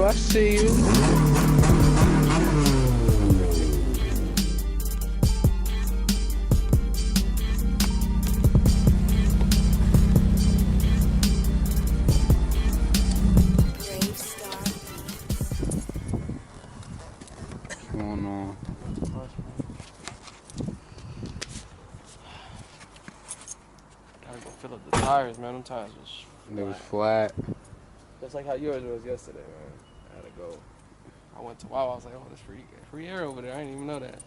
I see you. What's going on? Gotta go fill up the tires, man. Them tires was They was flat. just like how yours was yesterday, man. I had to go. I went to Wow. I was like, oh, there's free air over there. I didn't even know that.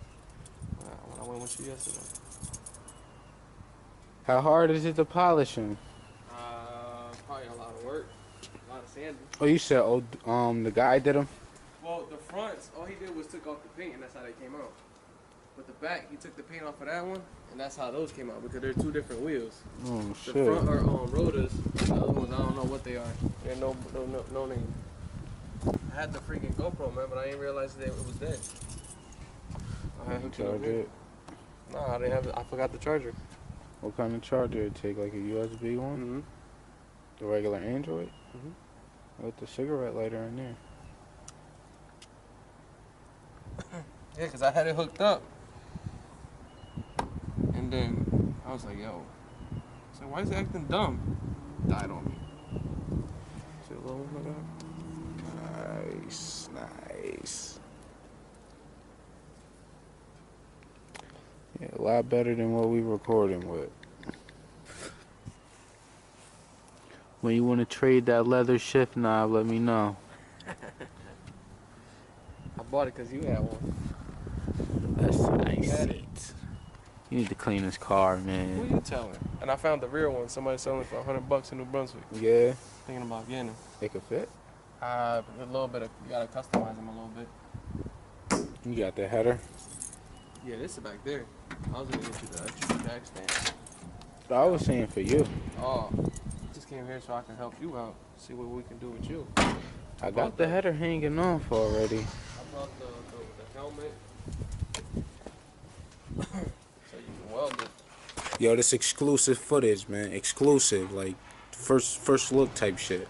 When I went with you yesterday. How hard is it to polish them? Probably a lot of work, a lot of sanding. Oh, you said the guy did them? Well, the fronts, all he did was took off the paint, and that's how they came out. But the back, he took the paint off of that one, and that's how those came out, because they're two different wheels. Oh, The shit. front are rotors, the other ones, I don't know what they are. They're no name. I had the freaking GoPro, man, but I didn't realize that it was dead. I had hooked it up here. Nah, I didn't have it. I forgot the charger. What kind of charger it take? Like a USB one? Mm-hmm. The regular Android? Mm-hmm. With the cigarette lighter in there. Yeah, because I had it hooked up. And then I was like, yo. So why is it acting dumb? Died on me. See a little one like that? Nice, nice. Yeah, a lot better than what we recording with. When you want to trade that leather shift knob, let me know. I bought it because you had one. That's a nice You had seat. You need to clean this car, Who man. you telling? And I found the rear one. Somebody selling it for $100 in New Brunswick. Yeah, Thinking about getting them. it could fit. A little bit of, you gotta customize them a little bit. You got the header. Yeah, this is back there. I was gonna get you the extra jack stand. I was saying for you. Oh, just came here so I can help you out. See what we can do with you. I got the header hanging off already. I brought the helmet. So you can weld it. Yo, this exclusive footage, man. Exclusive, like first look type shit.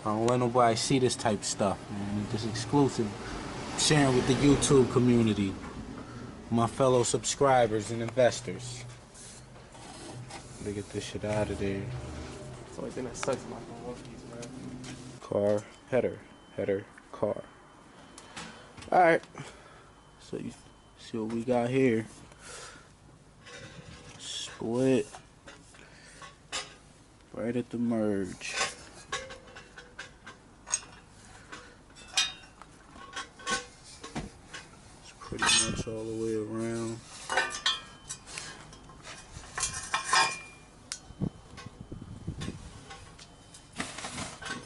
I don't let nobody see this type of stuff, man. This exclusive. Sharing with the YouTube community, my fellow subscribers and investors. To get this shit out of there. It's the only thing that sucks about the One Piece, man. Car, header, car. Alright. So you see what we got here. Split. Right at the merge. It's pretty much all the way around.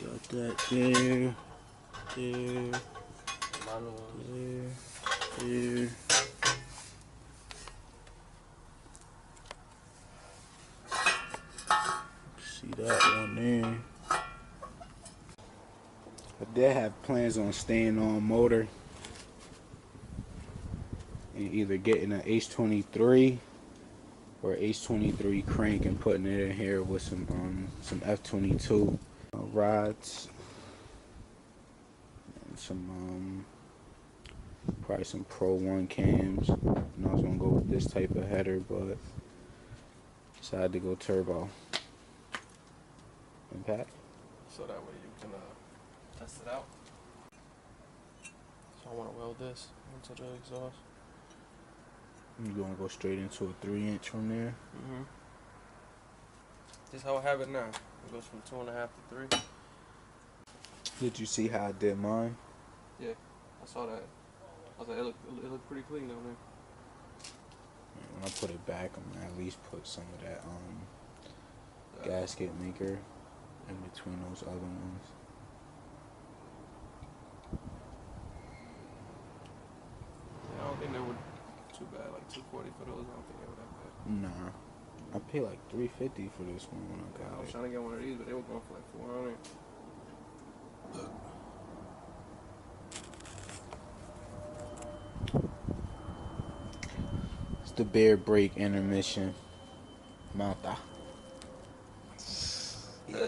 Got that there, there, there. See that one there. I did have plans on staying on motor and either getting an H23 or H23 crank and putting it in here with some F22 rods and some probably some Pro 1 cams. And I was gonna go with this type of header, but decided to go turbo. Impact. So that way you can test it out. So I want to weld this into the exhaust. You gonna go straight into a 3-inch from there? Mm-hmm. This is how I have it now. It goes from 2.5 to 3. Did you see how I did mine? Yeah, I saw that. was like, it looked pretty clean down there. When I put it back, I'm gonna at least put some of that gasket maker in between those other ones. Yeah, I don't think they were too bad. Like $240 for those. I don't think they were that bad. Nah, I paid like $350 for this one when I got I was it. trying to get one of these, but they were going for like $400. It's the beer break intermission. Malta. Yeah.